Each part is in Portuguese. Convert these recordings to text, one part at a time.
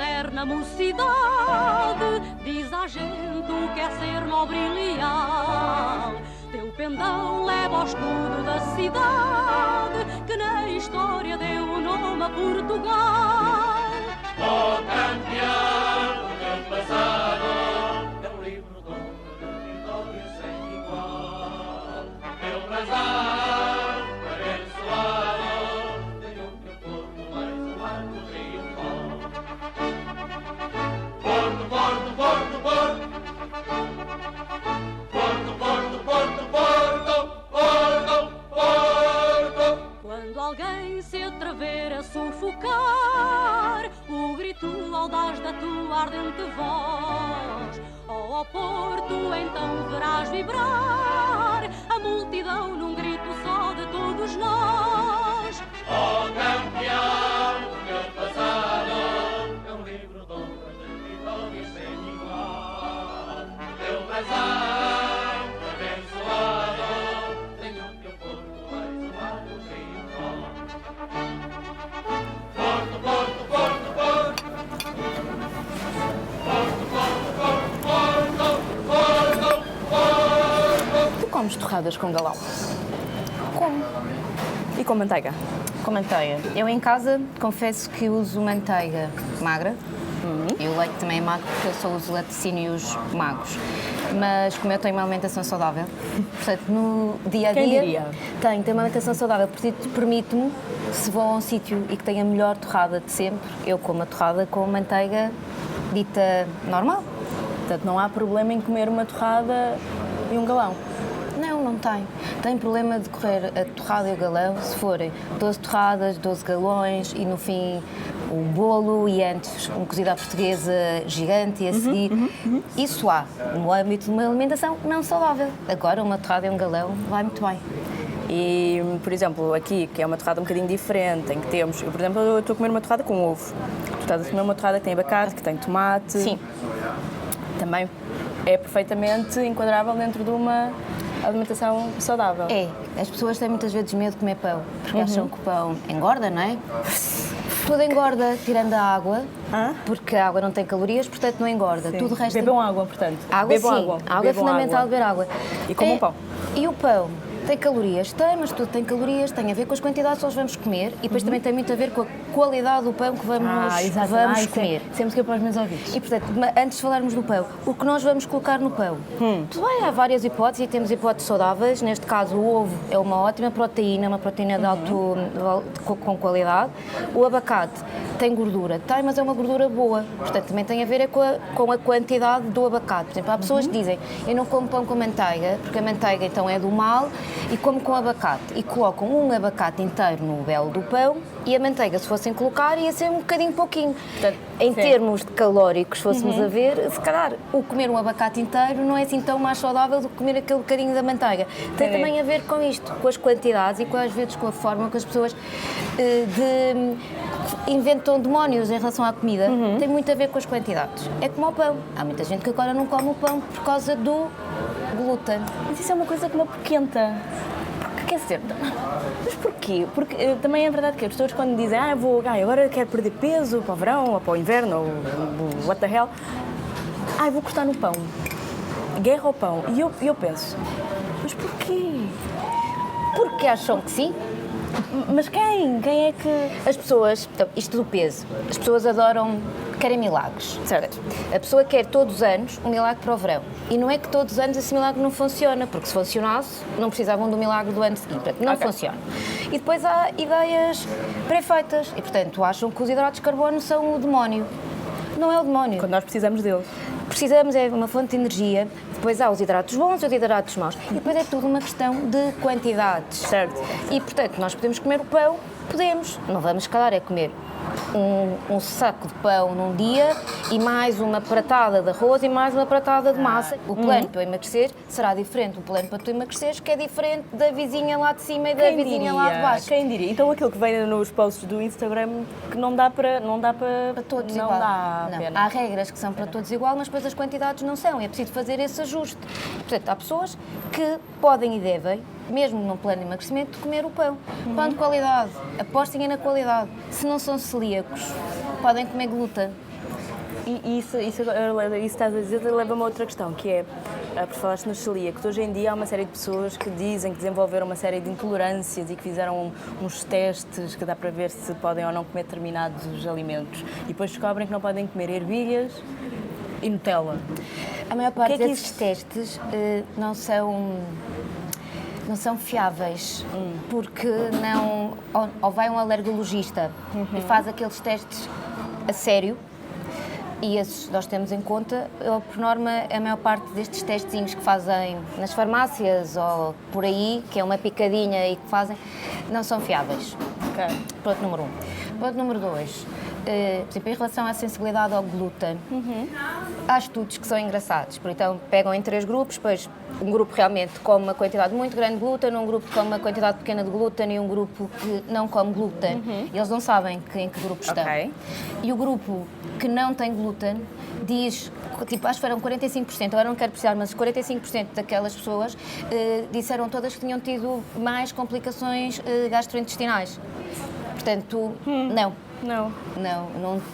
eterna mocidade, diz à gente o que é ser nobre e leal. Teu pendão leva ao escudo da cidade, que na história deu o nome a Portugal. Oh, campeão do teu passado, teu livro de honra, de vitória sem igual. Teu brasão, abençoado, tenho o teu corpo mais um arco triunfal. Porto, Porto, Porto, Porto. Porto, Porto, Porto, Porto, Porto, Porto. Quando alguém se atrever a sufocar o grito audaz da tua ardente voz, ao Porto então verás vibrar a multidão num grito só de todos nós. Oh, campeão do teu passado, teu livro de honras, de vitórias sem igual. Teu brasão, abençoado, tenho o teu corpo mais um arco triunfal. Porto, Porto, Porto, Porto. Porto, Porto, Porto, Porto, Porto, Porto. Tu comes torradas com galão? Como? E com manteiga? Com manteiga. Eu em casa confesso que uso manteiga magra e o leite também é magro porque eu só uso laticínios magros. Mas como eu tenho uma alimentação saudável, portanto no dia a dia Quem diria? tenho uma alimentação saudável, portanto permite-me, se vou a um sítio e que tenha a melhor torrada de sempre, eu como a torrada com manteiga dita normal. Portanto, não há problema em comer uma torrada e um galão. Não, não tem. Tem problema de correr a torrada e o galão se forem 12 torradas, 12 galões e no fim um bolo e antes um cozido à portuguesa gigante e a seguir. Isso há no âmbito de uma alimentação não saudável. Agora uma torrada e um galão vai muito bem. E, por exemplo, aqui, que é uma torrada um bocadinho diferente, em que temos... Eu, por exemplo, eu estou a comer uma torrada com ovo. Tu estás a comer uma torrada que tem abacate, que tem tomate. Sim. Também é perfeitamente enquadrável dentro de uma alimentação saudável. É, as pessoas têm muitas vezes medo de comer pão, porque acham que o pão engorda, não é? Tudo engorda, tirando a água, porque a água não tem calorias, portanto não engorda. Sim. Tudo o resto... Bebam água, portanto. Água, Bebam sim. água. A água é Bebam fundamental água. beber água. E comam pão. E o pão? Tem calorias? Tem, mas tudo tem calorias, tem a ver com as quantidades que nós vamos comer e depois também tem muito a ver com a qualidade do pão que vamos comer. Sempre que eu para os meus ouvidos. E, portanto, antes de falarmos do pão, o que nós vamos colocar no pão? Tudo bem, há várias hipóteses e temos hipóteses saudáveis. Neste caso, o ovo é uma ótima proteína, uma proteína com qualidade. O abacate tem gordura, tem, mas é uma gordura boa. Portanto, também tem a ver com a quantidade do abacate. Por exemplo, há pessoas que dizem, eu não como pão com manteiga, porque a manteiga então é do mal, e como com abacate. E colocam um abacate inteiro no belo do pão e a manteiga, se fossem colocar, ia ser um bocadinho pouquinho. Portanto, em termos de calóricos, se fôssemos a ver, se calhar o comer um abacate inteiro não é assim tão mais saudável do que comer aquele bocadinho da manteiga. Tem também a ver com isto, com as quantidades e às vezes com a forma que as pessoas inventam demónios em relação à comida. Tem muito a ver com as quantidades. É como o pão. Há muita gente que agora não come o pão por causa do glúten. Mas isso é uma coisa que me apoquenta. Quer dizer, mas porquê? Porque também é verdade que as pessoas quando dizem agora quero perder peso para o verão ou para o inverno ou what the hell, vou cortar no pão, guerra ao pão. E eu penso, mas porquê? Porque acham que sim. Mas quem? Quem é que... As pessoas, então, isto do peso, as pessoas adoram, querem milagres. Certo. A pessoa quer todos os anos um milagre para o verão. E não é que todos os anos esse milagre não funciona, porque se funcionasse, não precisavam do milagre do ano seguinte. Portanto, não funciona. E depois há ideias pré-feitas. E, portanto, acham que os hidratos de carbono são o demónio. Não é o demónio. Quando nós precisamos deles. Precisamos, é uma fonte de energia. Depois há os hidratos bons e os hidratos maus. E depois é tudo uma questão de quantidades. Certo. E, portanto, nós podemos comer o pão? Podemos. Não vamos, se calhar, é comer um saco de pão num dia e mais uma pratada de arroz e mais uma pratada de massa. O plano para eu emagrecer será diferente. O plano para tu emagreceres que é diferente da vizinha lá de cima e da vizinha lá de baixo. Quem diria? Então aquilo que vem nos posts do Instagram que não dá para todos não igual. dá Não. pena. Há regras que são para todos igual, mas depois as quantidades não são. É preciso fazer esse ajuste. Portanto, há pessoas que podem e devem, mesmo num plano de emagrecimento, comer o pão. Pão de qualidade. Apostem na qualidade. Se não são celíacos, podem comer glúten. E isso estás a dizer leva-me a outra questão, que é, por falaste nos celíacos, hoje em dia há uma série de pessoas que dizem que desenvolveram uma série de intolerâncias e que fizeram uns testes que dá para ver se podem ou não comer determinados alimentos e depois descobrem que não podem comer ervilhas e Nutella. A maior parte desses testes não são fiáveis, porque não, ou vai um alergologista e faz aqueles testes a sério, e esses nós temos em conta, por norma, a maior parte destes testezinhos que fazem nas farmácias ou por aí, que é uma picadinha e que fazem, não são fiáveis. Okay. Ponto número 1. Ponto número 2. Por exemplo, em relação à sensibilidade ao glúten, há estudos que são engraçados. Então, pegam em 3 grupos, depois um grupo realmente come uma quantidade muito grande de glúten, um grupo que come uma quantidade pequena de glúten e um grupo que não come glúten. E eles não sabem em que grupo estão. Okay. E o grupo que não tem glúten diz, tipo, acho que foram 45%, agora não quero precisar, mas 45% daquelas pessoas disseram todas que tinham tido mais complicações gastrointestinais. Portanto,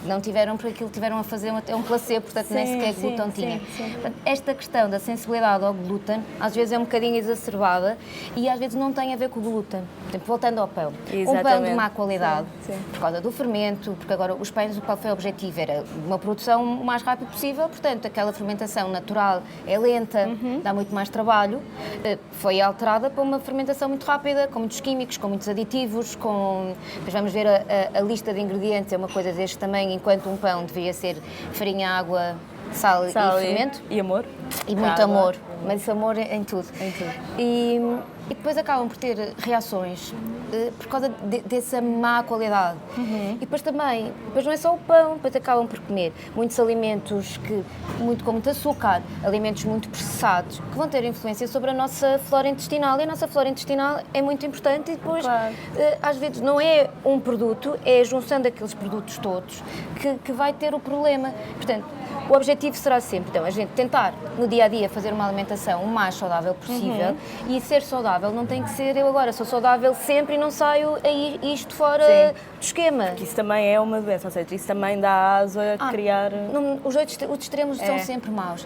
não tiveram, porque aquilo tiveram a fazer um placebo, portanto nem sequer glúten tinha. Portanto, esta questão da sensibilidade ao glúten às vezes é um bocadinho exacerbada e às vezes não tem a ver com o glúten. Portanto, voltando ao pão, um pão de má qualidade, por causa do fermento, porque agora os pães, o qual foi o objetivo era uma produção o mais rápido possível, portanto aquela fermentação natural é lenta, dá muito mais trabalho, foi alterada para uma fermentação muito rápida, com muitos químicos, com muitos aditivos, depois vamos ver a lista de ingredientes, é uma coisa deste tamanho, enquanto um pão devia ser farinha, água, sal e fermento. E amor. E muito amor, mas isso amor em tudo. E depois acabam por ter reações por causa dessa má qualidade. E depois também, depois não é só o pão, depois acabam por comer muitos alimentos com muito açúcar, alimentos muito processados, que vão ter influência sobre a nossa flora intestinal. E a nossa flora intestinal é muito importante e depois, às vezes, não é um produto, é a junção daqueles produtos todos que vai ter o problema. Portanto, o objetivo será sempre, então, a gente tentar, no dia-a-dia, fazer uma alimentação o mais saudável possível e ser saudável não tem que ser eu agora sou saudável sempre e não saio isto fora do esquema. Porque isso também é uma doença, ou seja, isso também dá asa a criar... Os extremos são sempre maus.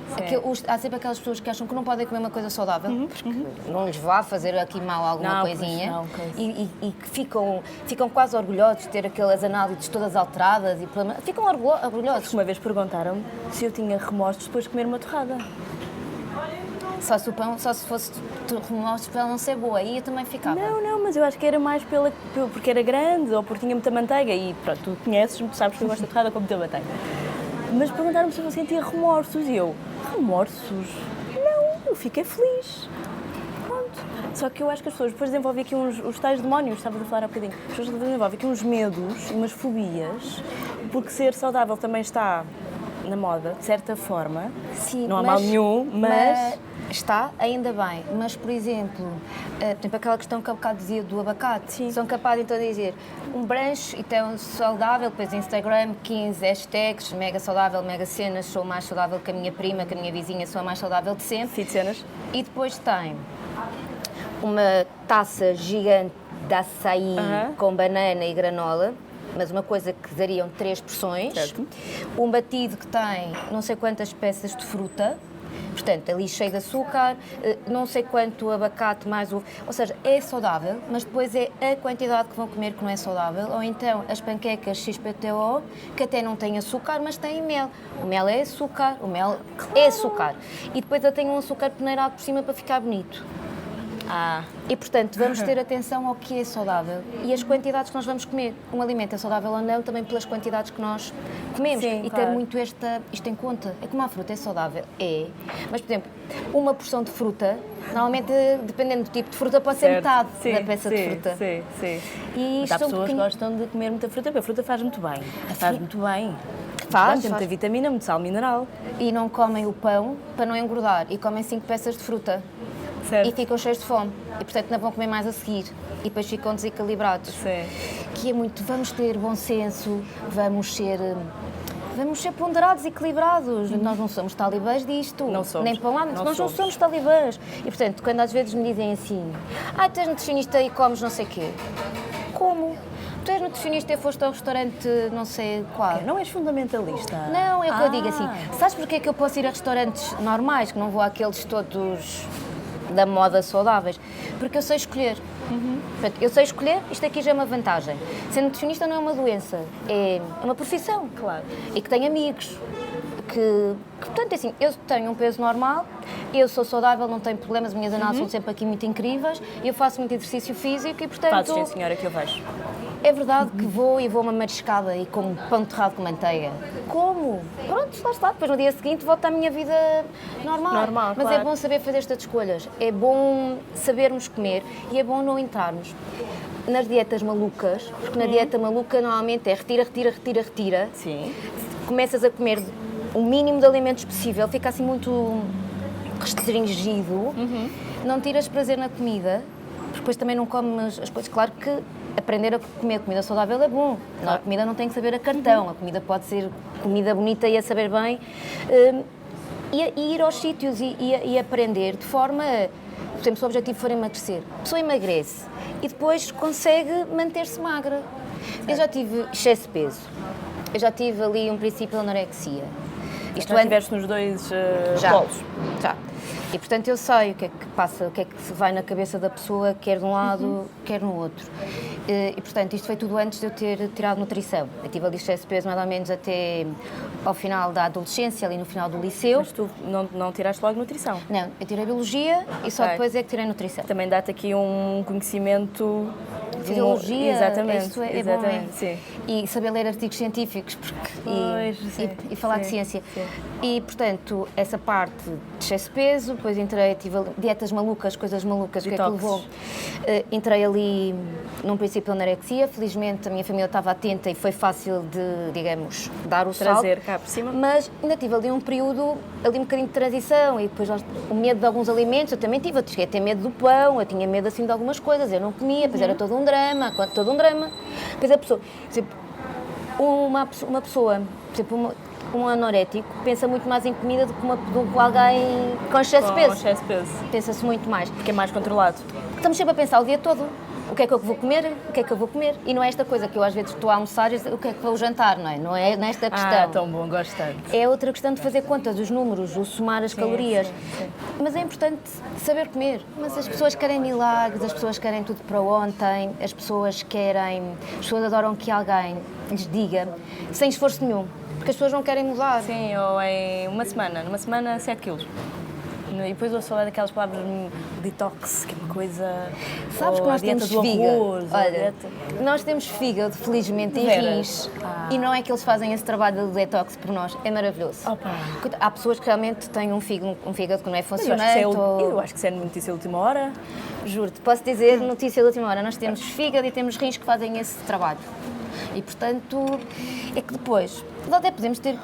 Há sempre aquelas pessoas que acham que não podem comer uma coisa saudável, porque não lhes vá fazer aqui mal alguma coisinha, e que ficam quase orgulhosos de ter aquelas análises todas alteradas, ficam orgulhosos. Uma vez perguntaram-me se eu tinha remorsos depois de comer uma torrada. Só se fosse remorsos para ela não ser boa, aí eu também ficava. Não, mas eu acho que era mais porque era grande ou porque tinha muita manteiga e pronto, tu conheces-me, sabes que eu gosto de torrada com muita manteiga. Mas perguntaram-me se eu sentia remorsos e eu, remorsos? Não, eu fiquei feliz. Pronto. Só que eu acho que as pessoas depois desenvolvem aqui os tais demónios, estavas a falar há bocadinho, as pessoas desenvolvem aqui uns medos, umas fobias, porque ser saudável também está na moda, de certa forma. Sim, não há mal nenhum, mas... Está, ainda bem, mas, por exemplo, aquela questão que há bocado dizia do abacate, são capazes então de dizer um brunch então saudável, depois Instagram, 15 hashtags, mega saudável, mega cenas, sou mais saudável que a minha prima, que a minha vizinha, sou a mais saudável de sempre. Feed cenas. E depois tem uma taça gigante de açaí com banana e granola, mas uma coisa que dariam 3 porções, um batido que tem não sei quantas peças de fruta, portanto, ali cheio de açúcar, não sei quanto abacate mais ovo, ou seja, é saudável, mas depois é a quantidade que vão comer que não é saudável, ou então as panquecas XPTO, que até não têm açúcar, mas têm mel. O mel é açúcar, é açúcar. E depois eu tenho um açúcar peneirado por cima para ficar bonito. E, portanto, vamos ter atenção ao que é saudável e as quantidades que nós vamos comer. Um alimento é saudável ou não também pelas quantidades que nós comemos. E ter muito isto em conta. É como a fruta é saudável? É. Mas, por exemplo, uma porção de fruta, normalmente, dependendo do tipo de fruta, pode ser metade da peça de fruta. E mas há pessoas que gostam de comer muita fruta, porque a fruta faz muito bem. Faz muito bem. Tem muita vitamina, muito sal mineral. E não comem o pão para não engordar e comem 5 peças de fruta. E ficam cheios de fome e, portanto, não vão comer mais a seguir e depois ficam desequilibrados. Que é muito, vamos ter bom senso, vamos ser ponderados e equilibrados. Nós não somos talibãs disto. Não somos. Nem para lá, nós não somos talibãs. E, portanto, quando às vezes me dizem assim, tu és nutricionista e comes não sei o quê. Como? Tu és nutricionista e foste ao restaurante não sei qual. Não és fundamentalista? Não, é o que eu digo assim. Sabes porque é que eu posso ir a restaurantes normais, que não vou àqueles todos da moda saudáveis? Porque eu sei escolher. Portanto, eu sei escolher, isto aqui já é uma vantagem. Ser nutricionista não é uma doença, é uma profissão. Claro. E que tenho amigos. Portanto, assim, eu tenho um peso normal, eu sou saudável, não tenho problemas, as minhas análises são sempre aqui muito incríveis, eu faço muito exercício físico e, portanto... Fazes, sim, senhora, que eu vejo. É verdade que vou e vou-me mariscada e como pão torrado com manteiga. Como? Pronto, lá está. Depois no dia seguinte volto à minha vida normal. Mas claro. é bom saber fazer estas escolhas. É bom sabermos comer e é bom não entrarmos nas dietas malucas, porque na dieta maluca normalmente é retira. Sim. Começas a comer o mínimo de alimentos possível, fica assim muito restringido, não tiras prazer na comida, porque depois também não comes as coisas. Claro que aprender a comer comida saudável é bom, a comida não tem que saber a cartão, a comida pode ser comida bonita e a saber bem, e ir aos sítios e aprender de forma, por exemplo, se o objetivo for emagrecer, a pessoa emagrece e depois consegue manter-se magra. Eu já tive excesso de peso, eu já tive ali um princípio de anorexia. Já estiveste nos dois polos? Já. E, portanto, eu sei o que é que passa, o que é que se vai na cabeça da pessoa, quer de um lado, quer no outro. E, portanto, isto foi tudo antes de eu ter tirado nutrição. Eu tive ali excesso de peso mais ou menos até ao final da adolescência, ali no final do liceu. Mas tu não tiraste logo nutrição? Não, eu tirei biologia e só depois é que tirei nutrição. Também dá-te aqui um conhecimento... Fisiologia, exatamente, isso é exatamente, bom, sim. E saber ler artigos científicos e falar de ciência. Sim. E, portanto, essa parte de excesso de peso, depois tive dietas malucas, coisas malucas, o que é que levou? Entrei ali num princípio de anorexia, felizmente a minha família estava atenta e foi fácil de, digamos, dar o salto. Trazer cá por cima. Mas ainda tive ali um período, ali um bocadinho de transição e depois o medo de alguns alimentos, eu também tive, eu cheguei a ter medo do pão, eu tinha medo assim de algumas coisas, eu não comia, depois era todo um drama. Depois a pessoa, por exemplo, uma pessoa, por exemplo, um anorético, pensa muito mais em comida do que alguém com excesso de peso. Com excesso de peso. Pensa-se muito mais. Porque é mais controlado. Estamos sempre a pensar o dia todo. O que é que eu vou comer? O que é que eu vou comer? E não é esta coisa que eu às vezes estou a almoçar e o que é que vou jantar, não é? Não é nesta questão. Tão bom, gosto tanto. É outra questão de fazer contas, os números, o somar as calorias. Sim. Mas é importante saber comer. Mas as pessoas querem milagres, as pessoas querem tudo para ontem, as pessoas adoram que alguém lhes diga, sem esforço nenhum, porque as pessoas não querem mudar. Sim, ou em numa semana 7 quilos. E depois ouço falar daquelas palavras detox, que é uma coisa... Sabes que nós temos fígado? Olha, dieta... nós temos fígado, felizmente, e rins. E não é que eles fazem esse trabalho de detox por nós, é maravilhoso. Opa. Há pessoas que realmente têm um fígado que não é funcionante. Eu acho que isso é notícia de última hora. Juro-te, posso dizer, notícia de última hora, nós temos fígado e temos rins que fazem esse trabalho. E, portanto, é que depois, nós até podemos ter...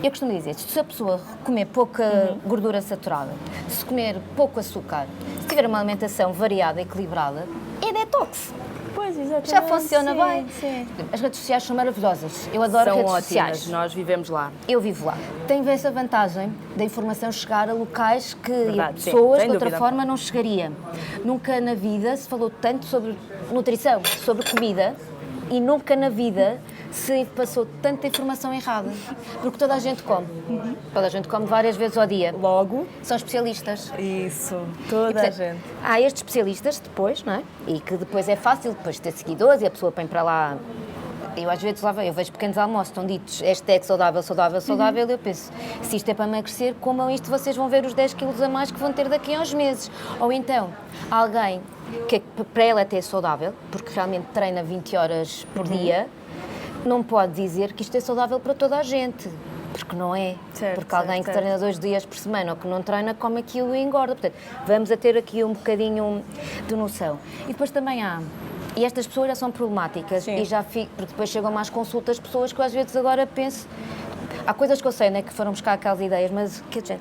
Eu costumo dizer, se a pessoa comer pouca gordura saturada, se comer pouco açúcar, se tiver uma alimentação variada, equilibrada, é detox. Pois, exatamente. Já funciona bem. Sim. As redes sociais são maravilhosas. Eu adoro são redes ótimas. sociais. Nós vivemos lá. Eu vivo lá. Tem essa vantagem da informação chegar a locais que Verdade, pessoas sim, de outra dúvida. forma não chegaria. Nunca na vida se falou tanto sobre nutrição, sobre comida, e nunca na vida se passou tanta informação errada. Porque toda a gente come. Toda a gente come várias vezes ao dia. Logo. São especialistas. Isso, toda E, portanto, a gente. há estes especialistas depois, não é? E que depois é fácil depois ter seguidores e a pessoa põe para lá. Eu às vezes lá eu vejo pequenos almoços, estão ditos hashtag saudável, eu penso, se isto é para emagrecer, comam isto, vocês vão ver os 10 quilos a mais que vão ter daqui a uns meses. Ou então, alguém que para ela até é saudável, porque realmente treina 20 horas por dia, não pode dizer que isto é saudável para toda a gente. Porque não é. Certo, porque alguém certo, que treina 2 dias por semana ou que não treina, come aquilo e engorda. Portanto, vamos a ter aqui um bocadinho de noção. E depois também e estas pessoas já são problemáticas. Sim. E porque depois chegam mais consultas pessoas que eu às vezes agora penso... Há coisas que eu sei, né, que foram buscar aquelas ideias, mas que de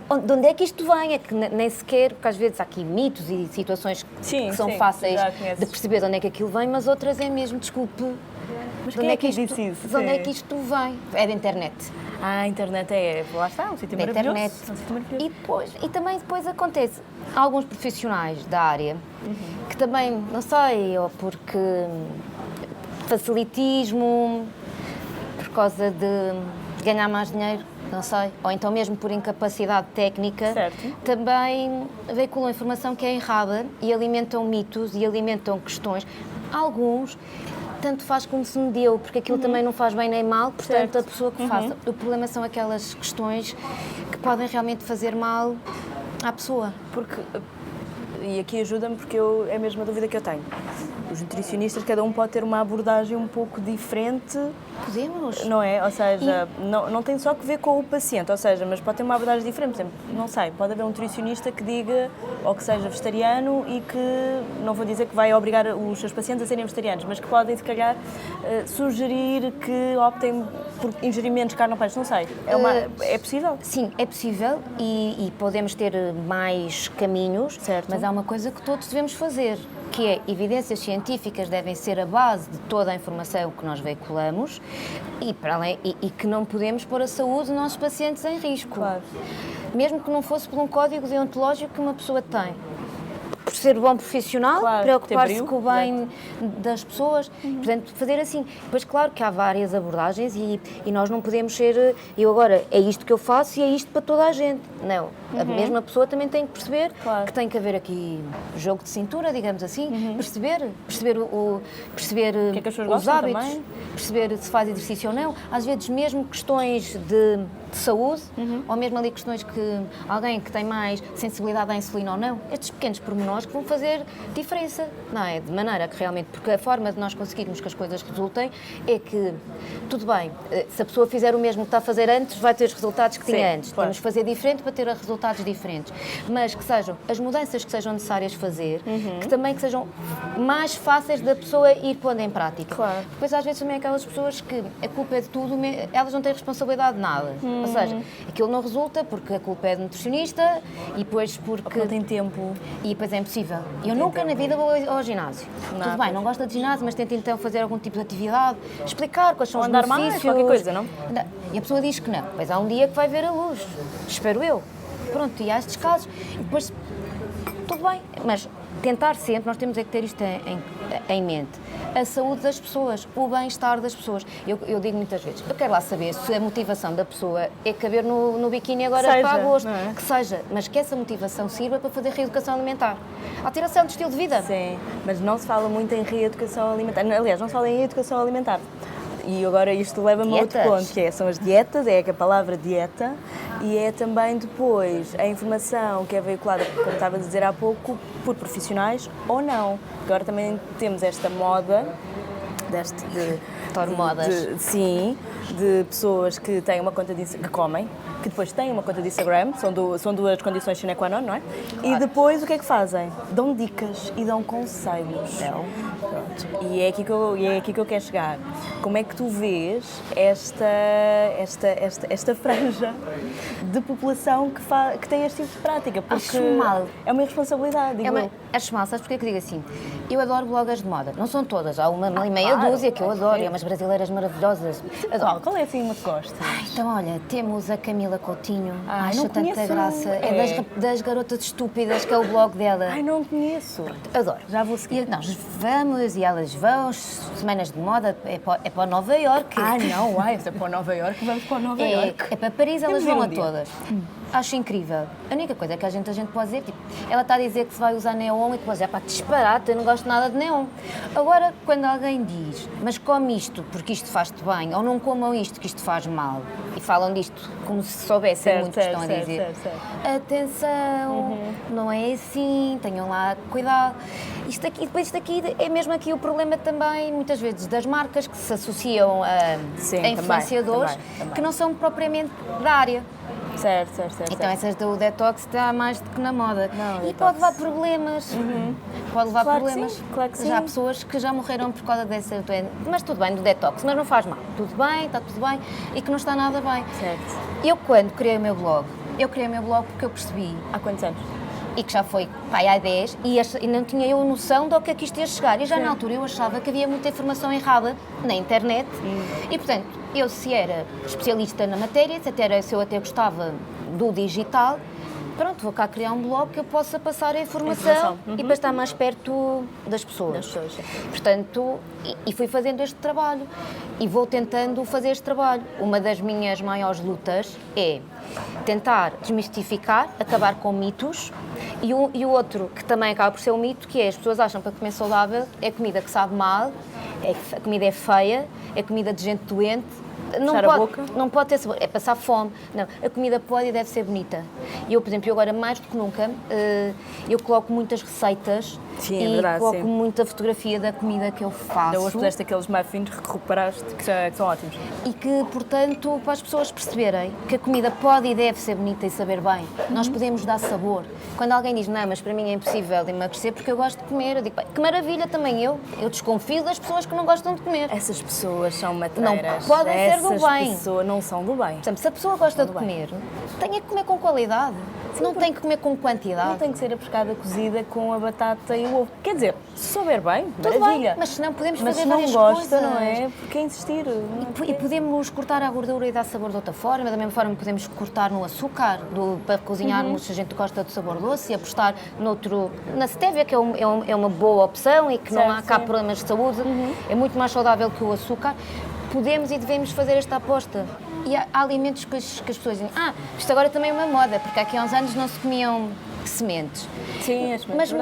onde é que isto vem? É que nem sequer, porque às vezes há aqui mitos e situações que são fáceis de perceber de onde é que aquilo vem, mas outras é mesmo, desculpe, mas quem é que disse isso? de onde é que isto vem? É da internet. A internet lá está, um sítio Da maravilhoso. internet. Um sítio maravilhoso. E também depois acontece, há alguns profissionais da área que também, não sei, ou porque facilitismo, por causa de ganhar mais dinheiro, não sei, ou então mesmo por incapacidade técnica, Certo. também veiculam informação que é errada e alimentam mitos e alimentam questões. Alguns, tanto faz como se me deu, porque aquilo também não faz bem nem mal, portanto Certo. a pessoa que faça. O problema são aquelas questões que podem realmente fazer mal à pessoa. Porque, e aqui ajuda-me porque é a mesma dúvida que eu tenho. Os nutricionistas, cada um pode ter uma abordagem um pouco diferente, Podemos? não é? Ou seja, não tem só que ver com o paciente, ou seja, mas pode ter uma abordagem diferente. Por exemplo, não sei, pode haver um nutricionista que diga, ou que seja vegetariano e que, não vou dizer que vai obrigar os seus pacientes a serem vegetarianos, mas que podem, se calhar, sugerir que optem por ingerir menos carne ou peixe, não sei. É possível? Sim, é possível e podemos ter mais caminhos, Certo. mas há uma coisa que todos devemos fazer, que é evidências científicas devem ser a base de toda a informação que nós veiculamos e, para além, e que não podemos pôr a saúde dos nossos pacientes em risco. Claro. Mesmo que não fosse por um código deontológico que uma pessoa tem. Por ser bom profissional, Claro, preocupar-se ter brio, com o bem das pessoas, portanto, fazer assim. Pois claro que há várias abordagens e nós não podemos ser, eu agora, é isto que eu faço e é isto para toda a gente. Não, a mesma pessoa também tem que perceber Claro. que tem que haver aqui jogo de cintura, digamos assim, perceber O que é que as pessoas os gostam hábitos, também? perceber se faz exercício ou não, às vezes mesmo questões de saúde, ou mesmo ali questões que alguém que tem mais sensibilidade à insulina ou não, estes pequenos pormenores que vão fazer diferença, não é? De maneira que realmente, porque a forma de nós conseguirmos que as coisas resultem é que, tudo bem, se a pessoa fizer o mesmo que está a fazer antes, vai ter os resultados que tinha Sim, antes. claro. Temos que fazer diferente para ter resultados diferentes, mas que sejam as mudanças que sejam necessárias fazer, que também que sejam mais fáceis da pessoa ir pondo em prática. Claro. Depois às vezes também aquelas pessoas que a culpa é de tudo, elas não têm responsabilidade de nada. Ou seja, aquilo não resulta porque a culpa é do nutricionista e depois porque... Não tem tempo. E depois é impossível. Eu nunca na vida vou ao ginásio. Não, Tudo bem, não gosta de ginásio, mas tenta então fazer algum tipo de atividade, explicar quais são Ou os andar mais, benefícios. qualquer coisa, não? E a pessoa diz que não. Pois há um dia que vai ver a luz. Espero eu. Pronto, e há estes casos. E depois, tudo bem. Mas tentar sempre, nós temos é que ter isto em mente. A saúde das pessoas, o bem-estar das pessoas. Eu digo muitas vezes, eu quero lá saber se a motivação da pessoa é caber no biquíni agora Seja, para agosto. não é? Que seja, mas que essa motivação sirva para fazer reeducação alimentar. Alteração de estilo de vida. Sim, mas não se fala muito em reeducação alimentar. Aliás, não se fala em educação alimentar. E agora isto leva-me a outro Dietas. ponto, que são as dietas, é a palavra dieta, e é também depois a informação que é veiculada, como estava a dizer há pouco, por profissionais ou não. Agora também temos esta moda, Adoro modas. sim, de pessoas que têm uma conta que comem, que depois têm uma conta de Instagram, são duas condições sine qua non, não é? E depois o que é que fazem? Dão dicas e dão conselhos. Pronto. E é aqui que eu quero chegar. Como é que tu vês esta franja de população que tem este tipo de prática? Porque Acho mal. é uma irresponsabilidade, digo eu. Acho mal, sabes porquê que eu digo assim? Eu adoro bloggers de moda, não são todas, há uma e meia claro, dúzia que eu adoro, e há umas brasileiras maravilhosas. Adoro. Qual é assim uma que gostas? Então, olha, temos a Camila Coutinho, Ai, acho não tanta conheço. graça. É. É das garotas estúpidas, que é o blog dela. Ai, não conheço. Adoro. Já vou seguir. E nós vamos e elas vão, semanas de moda, é para Nova Iorque. Ah, não, se é para Nova Iorque, vamos para Nova Iorque. É para Paris, elas Temos vão um a dia. todas. Acho incrível. A única coisa que a gente pode dizer, tipo, ela está a dizer que se vai usar neon e depois é para disparate, eu não gosto nada de neon. Agora, quando alguém diz, mas come isto porque isto faz-te bem, ou não comam isto que isto faz mal, e falam disto como se soubessem muito o que estão a dizer. Atenção, não é assim, tenham lá cuidado. Isto aqui é mesmo aqui o problema também, muitas vezes, das marcas que se associam a influenciadores também. que não são propriamente da área. Certo. Então essas do detox está mais do que na moda. Não, e detox. pode levar problemas. Pode levar Claro que problemas. sim, claro que Já há sim. pessoas que já morreram por causa dessa doença. Mas tudo bem, do detox, mas não faz mal. Tudo bem, está tudo bem e que não está nada bem. Certo. Eu quando criei o meu blog, porque eu percebi Há quantos anos? e que já foi pai há 10 e não tinha eu noção do que é que isto ia chegar. E já na altura eu achava que havia muita informação errada na internet e, portanto, eu se era especialista na matéria, se eu até gostava do digital, pronto, vou cá criar um blog que eu possa passar a informação e para estar mais perto das pessoas. Portanto, e fui fazendo este trabalho e vou tentando fazer este trabalho. Uma das minhas maiores lutas é tentar desmistificar, acabar com mitos e o outro que também acaba por ser um mito, que é as pessoas acham que para comer saudável é comida que sabe mal, a comida é feia, é comida de gente doente. Não pode ter sabor, é passar fome. Não, a comida pode e deve ser bonita. Eu, por exemplo, agora mais do que nunca, eu coloco muitas receitas coloco muita fotografia da comida que eu faço. Hoje fizeste aqueles muffins que recuperaste, que são ótimos. E que, portanto, para as pessoas perceberem que a comida pode e deve ser bonita e saber bem, nós podemos dar sabor. Quando alguém diz, não, mas para mim é impossível de emagrecer porque eu gosto de comer, eu digo, que maravilha, também eu desconfio das pessoas que não gostam de comer. Essas pessoas são matreiras. Não podem ser do bem. Essas pessoas não são do bem. Portanto, se a pessoa gosta de comer, tem que comer com qualidade. Não tem que comer com quantidade. Não tem que ser a pescada cozida com a batata e o ovo. Quer dizer, se souber bem, tudo maravilha. Bem, mas se não podemos mas fazer se várias não gosta, coisas. Não é? Porque insistir. E podemos cortar a gordura e dar sabor de outra forma, da mesma forma que podemos cortar no açúcar para cozinharmos, se a gente gosta de sabor doce, e apostar na stevia, que é uma boa opção e que não há cá problemas de saúde, é muito mais saudável que o açúcar. Podemos e devemos fazer esta aposta. E há alimentos que as pessoas dizem, isto agora também é uma moda, porque aqui há uns anos não se comiam sementes. Sim, mas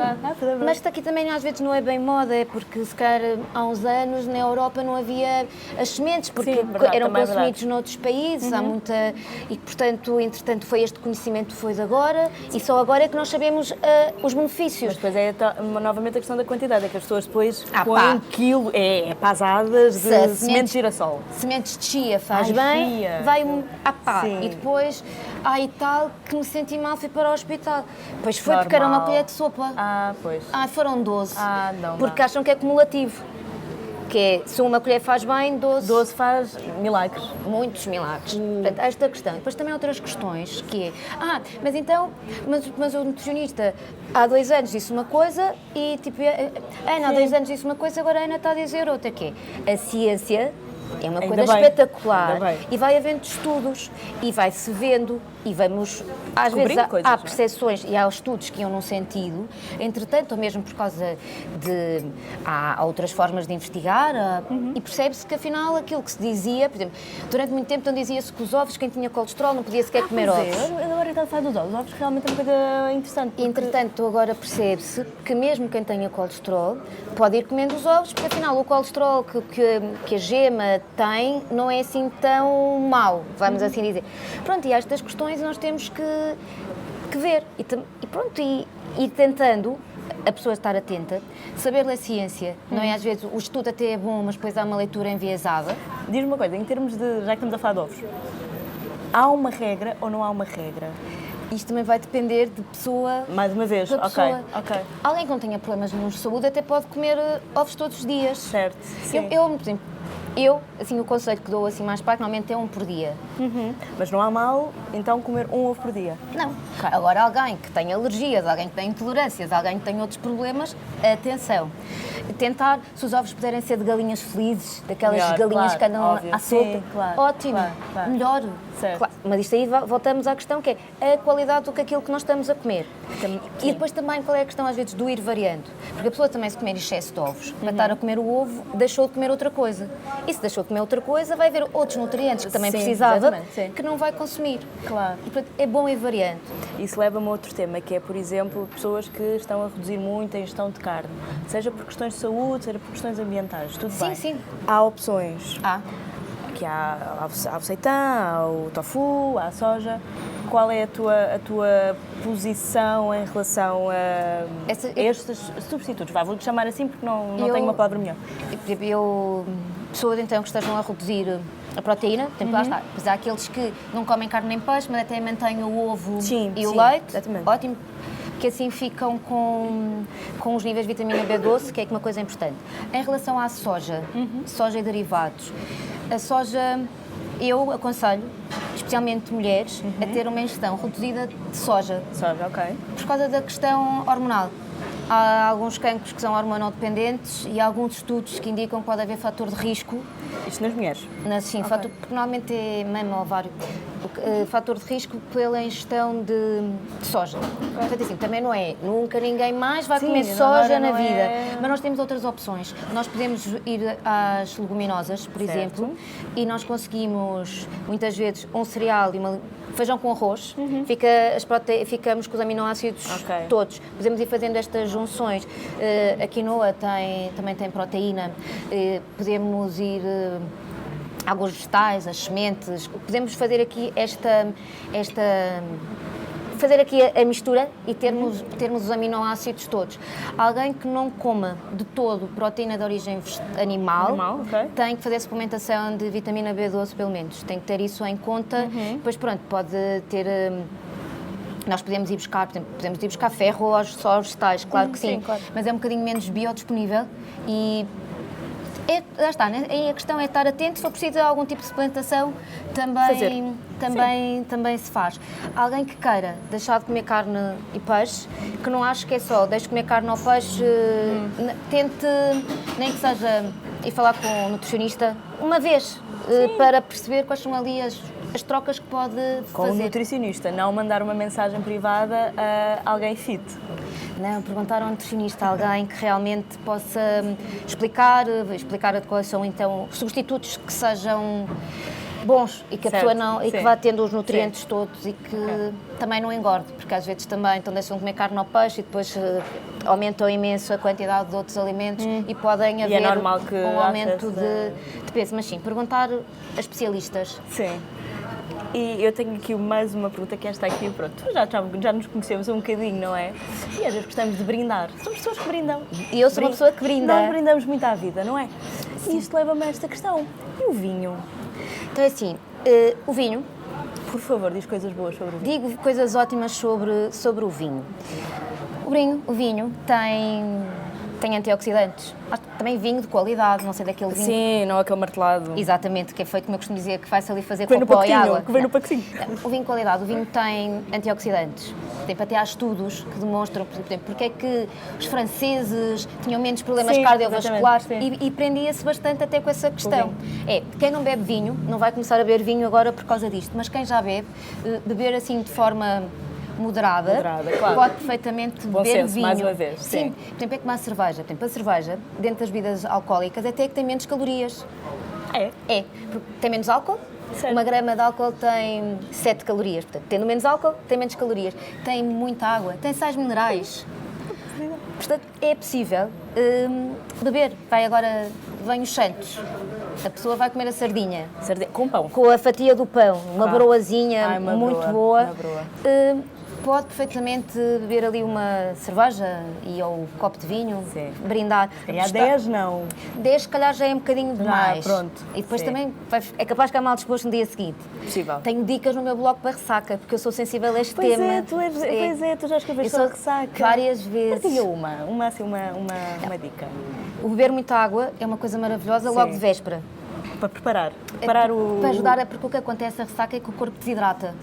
isto aqui também às vezes não é bem moda, é porque se calhar há uns anos na Europa não havia as sementes, porque eram consumidos noutros países, há muita... E portanto, entretanto, foi este conhecimento foi de agora, e só agora é que nós sabemos os benefícios. Mas depois é novamente a questão da quantidade, é que as pessoas depois põem pasadas de sementes de girassol. Sementes de chia faz bem, chia. Vai e depois, e tal, que me senti mal, fui para o hospital. Pois foi porque era uma colher de sopa. Pois. Foram 12. Não. Porque acham que é cumulativo. Que é, se uma colher faz bem, 12... 12 faz milagres. Muitos milagres. Portanto, esta questão. Depois também há outras questões, que é... mas então... Mas o nutricionista há 2 anos disse uma coisa e, tipo... Ana, há 2 anos disse uma coisa, agora a Ana está a dizer outra, que é... A ciência... É uma coisa espetacular e vai havendo estudos e vai-se vendo e vamos, às vezes há percepções e há estudos que iam num sentido, entretanto, ou mesmo por causa de... Há outras formas de investigar e percebe-se que afinal aquilo que se dizia, por exemplo, durante muito tempo dizia-se que os ovos, quem tinha colesterol não podia sequer comer ovos. Agora está a falar dos ovos, os ovos realmente é uma coisa interessante. Porque... Entretanto, agora percebe-se que mesmo quem tenha colesterol pode ir comendo os ovos, porque afinal o colesterol que a gema tem não é assim tão mau, vamos assim dizer. Pronto, e há estas questões nós temos que ver e pronto, e tentando a pessoa estar atenta, saber ler ciência, não é? Às vezes o estudo até é bom, mas depois há uma leitura enviesada. Diz-me uma coisa, em termos de, já que estamos a falar de ovos, há uma regra ou não há uma regra? Isto também vai depender de pessoa... Mais uma vez, ok. Alguém que não tenha problemas nenhum de saúde até pode comer ovos todos os dias. Certo, sim. Por exemplo, assim, o conselho que dou assim mais prático, normalmente é 1 por dia. Mas não há mal, então, comer 1 ovo por dia? Não. Agora, alguém que tem alergias, alguém que tem intolerâncias, alguém que tem outros problemas, atenção. Tentar, se os ovos puderem ser de galinhas felizes, daquelas galinhas que andam à sopa, ótimo, melhor. Mas isto aí voltamos à questão que é a qualidade do que aquilo que nós estamos a comer. E depois também qual é a questão às vezes do ir variando. Porque a pessoa também se comer excesso de ovos, para estar a comer o ovo, deixou de comer outra coisa. E se deixou de comer outra coisa, vai haver outros nutrientes que também precisava, que não vai consumir. Claro. E portanto é bom ir variando. Isso leva-me a outro tema, que é, por exemplo, pessoas que estão a reduzir muito a ingestão de carne. Seja por questões de saúde, seja por questões ambientais, tudo bem. Sim. Há opções. Que há o seitã, há o tofu, há a soja. Qual é a tua posição em relação a estes substitutos? Vou-lhe chamar assim porque não tenho uma palavra melhor. Pessoas então que estejam a reduzir a proteína, lá está. Mas há aqueles que não comem carne nem peixe, mas até mantêm o ovo e o leite. Exatamente. Ótimo. Que assim ficam com os níveis de vitamina B12, que é uma coisa importante. Em relação à soja, soja e derivados, a soja eu aconselho, especialmente mulheres, a ter uma ingestão reduzida de soja. Soja, ok. Por causa da questão hormonal. Há alguns cancros que são hormonodependentes e há alguns estudos que indicam que pode haver fator de risco. Isto nas mulheres? Sim, fator, porque normalmente é mama ou ovário. fator de risco pela ingestão de soja. Portanto, assim, também não é, nunca ninguém mais vai comer soja na vida. Mas nós temos outras opções. Nós podemos ir às leguminosas, por exemplo, e nós conseguimos, muitas vezes, um cereal e feijão com arroz, ficamos com os aminoácidos todos. Podemos ir fazendo estas junções. A quinoa também tem proteína. Podemos ir alguns vegetais, as sementes. Podemos fazer aqui fazer aqui a mistura e termos os aminoácidos todos. Alguém que não coma de todo proteína de origem animal tem que fazer suplementação de vitamina B12 pelo menos. Tem que ter isso em conta. Depois, pronto, pode ter... Nós podemos ir buscar, por exemplo, podemos ir buscar ferro só aos vegetais, claro que sim, claro. Mas é um bocadinho menos biodisponível e... lá está, né? E a questão é estar atento, se for preciso algum tipo de suplementação, também se faz. Alguém que queira deixar de comer carne e peixe, que não ache que é só deixe de comer carne ou peixe, tente, nem que seja, ir falar com um nutricionista uma vez, para perceber quais são ali as trocas que pode fazer. Com o nutricionista, não mandar uma mensagem privada a alguém fit. Não, perguntar a um nutricionista, alguém que realmente possa explicar quais são então substitutos que sejam bons e que a pessoa não, e que vá tendo os nutrientes todos e que também não engorde, porque às vezes também então deixam de comer carne ou peixe e depois aumentam imenso a quantidade de outros alimentos e podem haver um aumento de peso. Mas sim, perguntar a especialistas. Sim. E eu tenho aqui mais uma pergunta que esta aqui, pronto, já nos conhecemos um bocadinho, não é? E às vezes gostamos de brindar. Somos pessoas que brindam. E eu sou uma pessoa que brinda. Nós brindamos muito à vida, não é? E isto leva-me a esta questão. E o vinho? Então é assim, o vinho... Por favor, diz coisas boas sobre o vinho. Digo coisas ótimas sobre o vinho. O vinho tem antioxidantes. Também vinho de qualidade, não sei daquele vinho. Sim, não aquele martelado. Exatamente, que é feito, como eu costumo dizer, que vai-se ali fazer com pó e água. Que vem no pacotinho. O vinho de qualidade, o vinho tem antioxidantes. Até há estudos que demonstram, por exemplo, porque é que os franceses tinham menos problemas cardiovasculares e prendia-se bastante até com essa questão. Quem não bebe vinho, não vai começar a beber vinho agora por causa disto, mas quem já bebe, beber assim de forma moderada claro. Pode perfeitamente beber vinho. Mais uma vez. Sim. Por exemplo, é como a cerveja. Por exemplo, a cerveja, dentro das bebidas alcoólicas, até que tem menos calorias. É, porque tem menos álcool. Certo. Uma grama de álcool tem 7 calorias. Portanto, tendo menos álcool, tem menos calorias. Tem muita água, tem sais minerais. Portanto, é possível beber. Vem os santos. A pessoa vai comer a sardinha. Com pão. Com a fatia do pão. Uma broazinha muito boa. Pode perfeitamente beber ali uma cerveja ou um copo de vinho, brindar. E há 10 não. 10 se calhar já é um bocadinho demais. Pronto. E depois também é capaz de ficar mal disposto no dia seguinte. Possível. Tenho dicas no meu blog para ressaca, porque eu sou sensível a este tema. Tu já escreveste sobre ressaca. Várias vezes. Partilha uma dica. O beber muita água é uma coisa maravilhosa logo de véspera. Para preparar. Para ajudar, porque o que acontece a ressaca é que o corpo desidrata.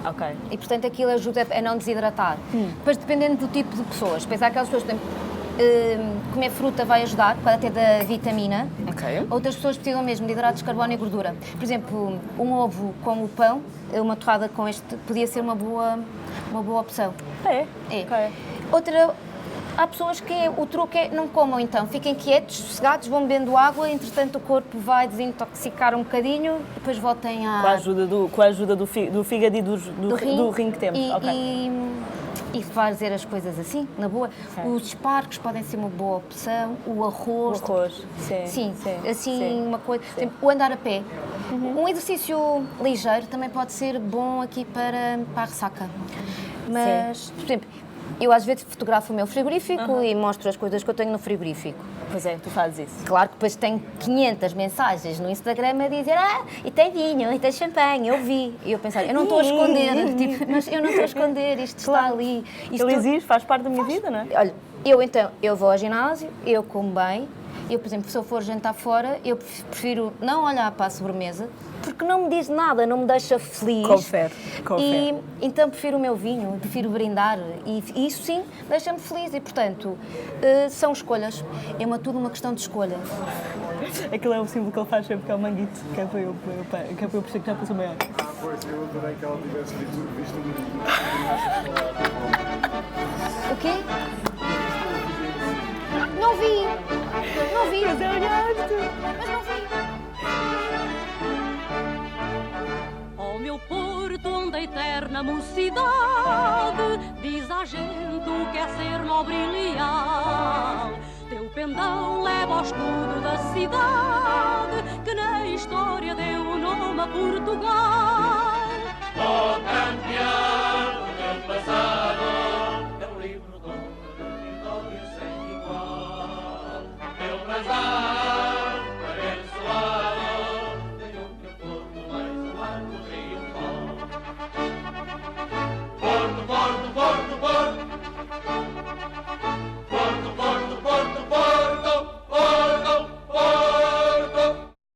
Ok. E, portanto, aquilo ajuda a não desidratar. Depois, dependendo do tipo de pessoas, depois há aquelas pessoas que, comer fruta vai ajudar, por causa até da vitamina. Okay. Outras pessoas precisam mesmo de hidratos de carbono e gordura. Por exemplo, um ovo com o pão, uma torrada com este, podia ser uma boa opção. É? Okay. Há pessoas que o truque é não comam então, fiquem quietos, sossegados, vão bebendo água, entretanto o corpo vai desintoxicar um bocadinho, depois voltem a... Com a ajuda do fígado e do rim que temos. E fazer as coisas assim, na boa. Os espargos podem ser uma boa opção, o arroz. Sim. Uma coisa. O andar a pé. Um exercício ligeiro também pode ser bom aqui para a ressaca. Mas, por exemplo, eu às vezes fotografo o meu frigorífico e mostro as coisas que eu tenho no frigorífico. Pois é, tu fazes isso. Claro que depois tenho 500 mensagens no Instagram a dizer e tem vinho, e tem champanhe, eu vi. E eu pensar, eu não estou a esconder, mas eu não estou a esconder, isto está ali. Ele existe, faz parte da minha vida, não é? Olha, eu vou ao ginásio, eu como bem. Eu, por exemplo, se eu for jantar fora, eu prefiro não olhar para a sobremesa, porque não me diz nada, não me deixa feliz. Confere. E então prefiro o meu vinho, prefiro brindar e isso sim deixa-me feliz e, portanto, são escolhas. É tudo uma questão de escolha. Aquilo é o símbolo que ele faz sempre, que é o manguito, que é para eu perceber que já passou maior. Pois, eu adorei que ela tivesse visto o menino. O quê? Não vi. Não vi. Mas olhaste. Mas não vi. Ó meu Porto, onde a eterna mocidade diz à gente o que é ser nobre e leal. Teu pendão leva ao escudo da cidade que na história deu o nome a Portugal. Ó campeão!